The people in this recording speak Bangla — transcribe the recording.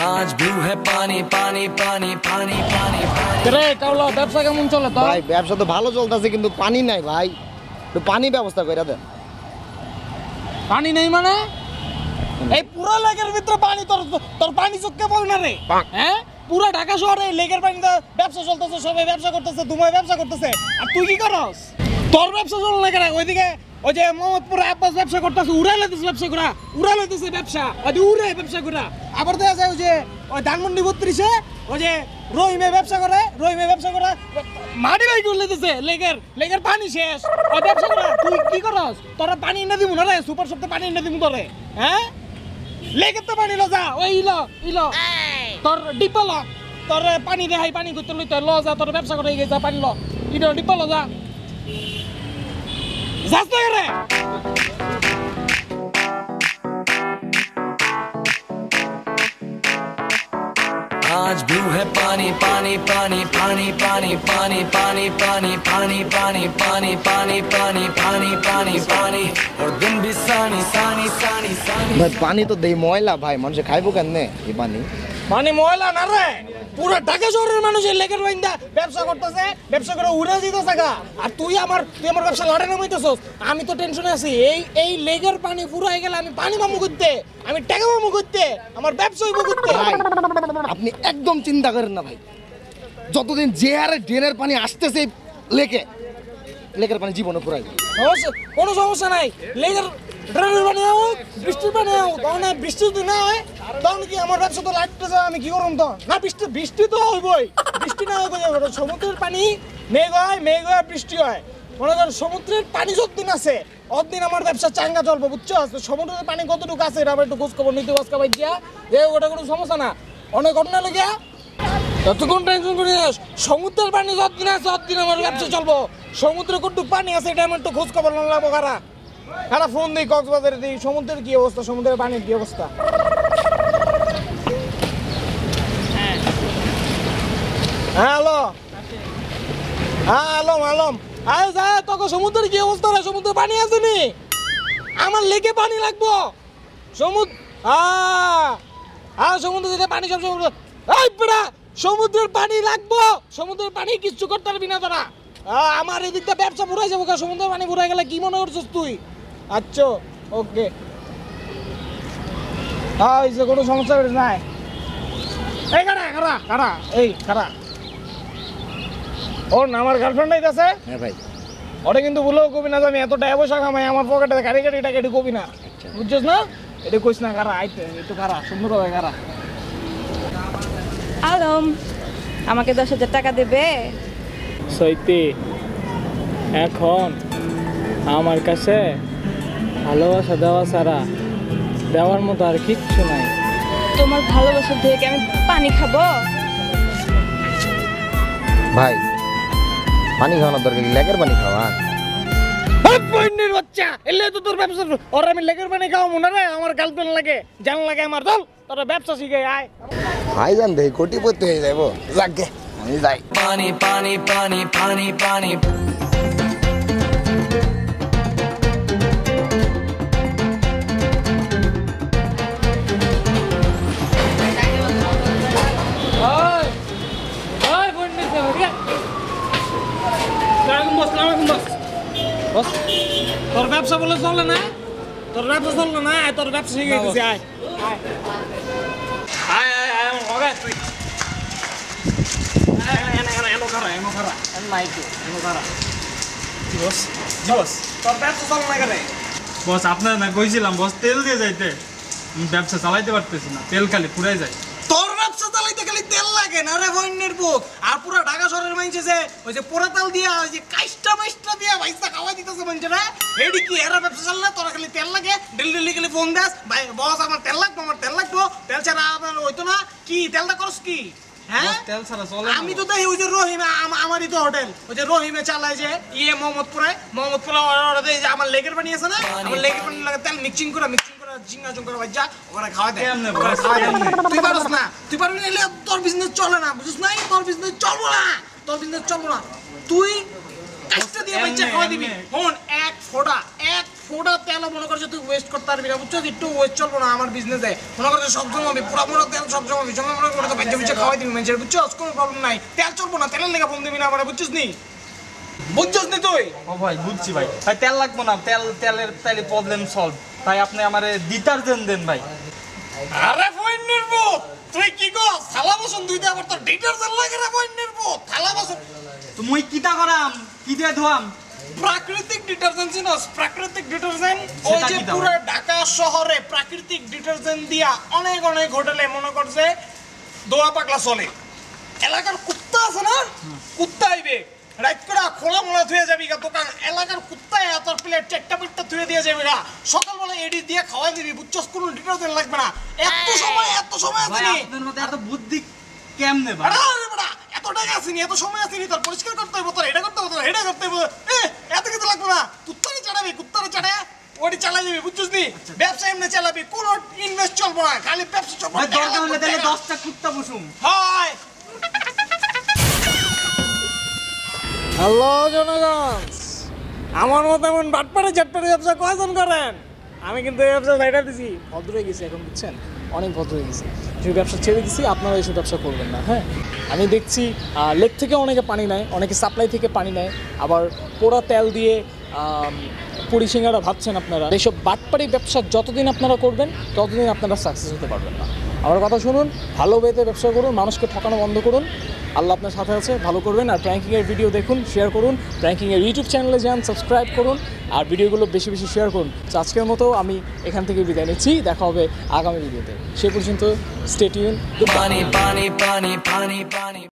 आज भी है पानी पानी पानी पानी पानी রে কাওলা ব্যবসা কেমন চলে তো? ভাই ব্যবসা তো ভালো চলতেছে কিন্তু পানি নাই ভাই, একটু পানি ব্যবস্থা করে দেন। পানি নেই মানে? এই পুরো লেকের ভিতরে পানি, তোর পানি চোখকে বল না রে। হ্যাঁ, পুরো ঢাকা শহরে লেকের পানিতে ব্যবসা চলতেছে, সবাই ব্যবসা করতেছে, দুমাই ব্যবসা করতেছে, আর তুই কি করস? তোর ব্যবসা চলে না কেন? ওইদিকে ওই যে মোহাম্মদপুরে আব্বাস ব্যবসা করতেছে, উড়াইতেছে ব্যবসা করা, উড়াইতেছে ব্যবসা, ওই উড়ে ব্যবসা করা। আবার দেখা যায় ওই যে ওই ধানমন্ডি 32-এ ওই যে রহিমে ব্যবসা করে, রহিমে ব্যবসা করে মাটি বাই করে লেতেছে, লেকের পানি শেষ, ওই ব্যবসা করা। তুই কি করস? তোরা পানি এনে দিব না রে, সুপার শপতে পানি এনে দিব তোরে। হ্যাঁ, লেকের তো পানি লো, যা ওই ইলো তোর ডিপা ল, তোর পানি দেখাই, পানি করতে লইতে ল, যা তোর ব্যবসা করে গেছে, পানি ল, ইটো ডিপা ল, যা যাস না রে। आज भी है पानी पानी पानी पानी पानी पानी पानी पानी पानी पानी पानी पानी पानी पानी पानी पानी और दिन भी सानी सानी सानी सानी। ভাই পানি তো দেই ময়লা ভাই, মানুষে খাইবো কেমনে এই পানি? পানি ময়লা না রে, পুরো ঢাকা শহরের মানুষ এই লেকের বাইন্দা ব্যবসা করতেছে, ব্যবসা করে উড়ে দিতেছে গা। আর তুই আমার ব্যবসা লড়ে নামাইতেছস, আমি তো টেনশনে আছি। এই লেকের পানি পুরো হয়ে গেলে আমি পানি পাবো করতে, আমি টাকা পাবো করতে, আমার ব্যবসা হইব করতে। ভাই আপনি একদম চিন্তা করেন না ভাই, যতদিন যে হারে ড্রেনের পানি আসতেছে লেকের পানি জীবনে পুরাই কোনো সমস্যা নাই। লেকের ড্রেনের পানি হোক, বৃষ্টির পানি হোক, তখন বৃষ্টি যদি না হয় তখন কি আমার ব্যবসা তো লাগতেছে, আমি কি করব? তো না, বৃষ্টি তো হইবই, বৃষ্টি না হয় সমুদ্রের পানি মেঘ হয় বৃষ্টি হয়। মনে কর সমুদ্রের পানি যতদিন আছে অতদিন আমার ব্যবসা চাঙ্গা চলবে, বুঝছো? সমুদ্রের পানি কতটুকু আছে এটা আবার একটু খোঁজ খবর নিতে বাসকা ভাই দিয়া, ওটা কোনো সমস্যা না, অনেক ঘটনা লেগে ততক্ষণ টেনশন করি। সমুদ্রের পানি যতদিন আছে ততদিন আমার ব্যবসা চলবো। সমুদ্রে কতটুকু পানি আছে এটা আমার একটু খোঁজ খবর না লাগবো। কারা ফোন দিই, কক্সবাজারে দিই, সমুদ্রের কি অবস্থা, সমুদ্রের পানির কি অবস্থা। হ্যাঁ হ্যালো, হ্যাঁ আলম আলম, আরে যা তোকে সমুদ্রের কি অবস্থা রে? সমুদ্রের পানি আছে নি? আমার লেকে পানি লাগবো। সমুদ্র থেকে পানি সব সমুদ্রের পানি লাগবো, সমুদ্রের পানি কিচ্ছু করতে পারবি না তোরা। আমার এদিকটা ব্যবসা পুরাই যাবো, সমুদ্রের পানি পুরাই গেলে কি মনে করছিস তুই? আচ্ছা ওকে, কোনো সমস্যা নাই। এই খারা ওর না আমার গার্লফ্রেন্ড আছে। হ্যাঁ ভাই, ওটা কিন্তু বলেও কবি না যে আমি এত টাকা পয়সা কামাই, আমার পকেটে গাড়ি টাকা এটি কবি না, বুঝছিস না? এটা কইস না, খারা আইতে একটু খারা সুন্দর হবে খারা। আলম, আমাকে 10,000 টাকা দেবে? সৈতি, এখন আমার কাছে ভালোবাসা দেওয়া ছাড়া দেওয়ার মতো আর কিচ্ছু নাই। তোমার ভালোবাসা থেকে আমি পানি খাবো? ভাই পানি খাওয়ানোর দরকার, লেকের পানি খাওয়া। বাচ্চা এলে তো তোর ব্যবসা, ওর আমি লেকের পানি খাওয়া মনে রে, আমার গার্লফ্রেন্ড লাগে, জান লাগে আমার। চল তোর ব্যবসা শিখে আয়। ভাই জান দেখি কোটিপতি হয়ে যাবো, যাকে আমি যাই। पानी पानी पानी पानी पानी তোর ব্যবসা বলে চলে না, তোর ব্যবসা চললো না, তোর ব্যবসা শিখে গেছি। আয় আয় আয় আয় আমার ঘরে তুই তোর ব্যবসা চল না কেন? বস আপনার না কইছিলাম বস তেল দিয়ে যাইতে, আমি ব্যবসা চালাইতে পারতেছি না, তেল খালি পুরাই যায়। তোর ব্যবসা চালাইতে খালি তেল লাগে না রে বন্যের বুক। আর পুরো ঢাকা শহরের মানুষ যে ওই যে পোড়া তেল দিয়া, ওই যে কাইস্টা মাইস্টা দিয়া ভাইসা খাওয়াই দিতেছে মানুষেরা, এডি কি এরা ব্যবসা চাললে তোরা খালি তেল লাগে, ডেলি খালি ফোন দেস, ভাই বস আমার তেল লাগবো, আমার তেল লাগবো, তেল ছাড়া আপনার হইতো না। কি তেলটা করস কি? হ্যাঁ তেল ছাড়া চলে। আমি তো দেখি ওই যে রহিমে, আমারই তো হোটেল, ওই যে রহিমে চালায় যে মোহাম্মদপুরে আমার লেকের পানি আছে না, আমার লেকের পানি লাগে তেল মিক্সিং করে জিঙ্গা জং করে বাজ্জা ওখানে খাওয়া দেয়। তুই পারস না, তুই পারবি না, তোর বিজনেস চলে না, বুঝছিস না? তোর বিজনেস চলবো না, তোর বিজনেস চলবো না। তুই কাজটা দিয়ে বাচ্চা খাওয়া দিবি। হন এক ফোঁটা তেল তেলও মনে করছে তুই ওয়েস্ট করতে পারবি না, বুঝছো? একটু ওয়েস্ট চলবো না আমার বিজনেসে, মনে করছে সব জমাবি, পুরা পুরো তেল সব জমাবি, জমা মনে করে তো বাচ্চা বুঝে খাওয়াই দিবি মানুষের, বুঝছো? কোনো প্রবলেম নাই, তেল চলবো না, তেলের লেগে ফোন দিবি না আমার, বুঝছিস নি? বুঝছিস নি তুই? ও ভাই বুঝছি ভাই, ভাই তেল লাগবো না, তেলের তাইলে প্রবলেম সলভ। তাই আপনি আমারে ডিটারজেন্ট দেন ভাই। আরে ফইন্নের পুত, তুই কি গো থালা বাসন ধুইতে আবার তোর ডিটারজেন্ট লাগে রে ফইন্নের পুত? থালা বাসন তো মুই কিটা করাম, কি দিয়ে ধোয়াম? প্রাকৃতিক ডিটারজেন্ট চিনোস? প্রাকৃতিক ডিটারজেন্ট ওই সেটা যে কি দাও? পুরো ঢাকা শহরে প্রাকৃতিক ডিটারজেন্ট দিয়া অনেক অনেক হোটেলে মনে করছে দোয়া পাকলা চলে। এলাকার কুত্তা আছে না, কুত্তা আইবে রাইট করে খোলা মোলা ধুয়ে যাবি গা দোকান, এলাকার কুত্তায় তোর প্লেট চারটা পিঠটা ধুয়ে দিয়ে যাবি গা, সকালবেলা এডি দিয়ে খাওয়াই দিবি, বুঝছস? কোনো ডিটারজেন্ট লাগবে না। এত সময় ভাই আছে নি? আপনার মধ্যে এত বুদ্ধি কেমনে ভাই? আরে বড়া, এত টাকা আসেনি, এত সময় আসেনি, তোর পরিষ্কার করতে হবে, তোর এটা করতে হবে, তোর এটা করতে হবে, এত কিছু লাগবে না। কুত্তারে চালাবি, কুত্তারে চালায় ওটি চালাই যাবি, বুঝছিস নি? ব্যবসা এমনি চালাবি, কোনো ইনভেস্ট চলবো না, খালি ব্যবসা চলবো। ভাই দরকার হলে তাহলে 10টা কুত্তা বসুম। হয়। হ্যালো জনগণ, আমার মতো এমন বাটপাড়ে চাটপাড়ে ব্যবসা কয়জন করেন? আমি কিন্তু এই ব্যবসা ছাইড়া দিছি, ভদ্র হয়ে গেছি এখন, বুঝছেন? অনেক ভদ্র হয়ে গেছি, যে ব্যবসা ছেড়ে দিছি, আপনারা এইসব ব্যবসা করবেন না। হ্যাঁ, আমি দেখছি লেক থেকে অনেকে পানি নেয়, অনেকে সাপ্লাই থেকে পানি নেয়, আবার পোড়া তেল দিয়ে পুরি সিঙ্গারা ভাবছেন আপনারা। এইসব বাটপাড়ি ব্যবসা যতদিন আপনারা করবেন ততদিন আপনারা সাকসেস হতে পারবেন না। আমার কথা শুনুন, ভালো ওয়েতে ব্যবসা করুন, মানুষকে ঠকানো বন্ধ করুন, আল্লাহ আপনার সাথে আছে, ভালো করবেন। আর প্র্যাঙ্কিংয়ের ভিডিও দেখুন, শেয়ার করুন, প্র্যাঙ্কিংয়ের ইউটিউব চ্যানেলে যান, সাবস্ক্রাইব করুন, আর ভিডিওগুলো বেশি বেশি শেয়ার করুন। তো আজকের মতো আমি এখান থেকে বিদায় নিচ্ছি, দেখা হবে আগামী ভিডিওতে। সে পর্যন্ত stay tune. Pani, pani, pani, pani, pani.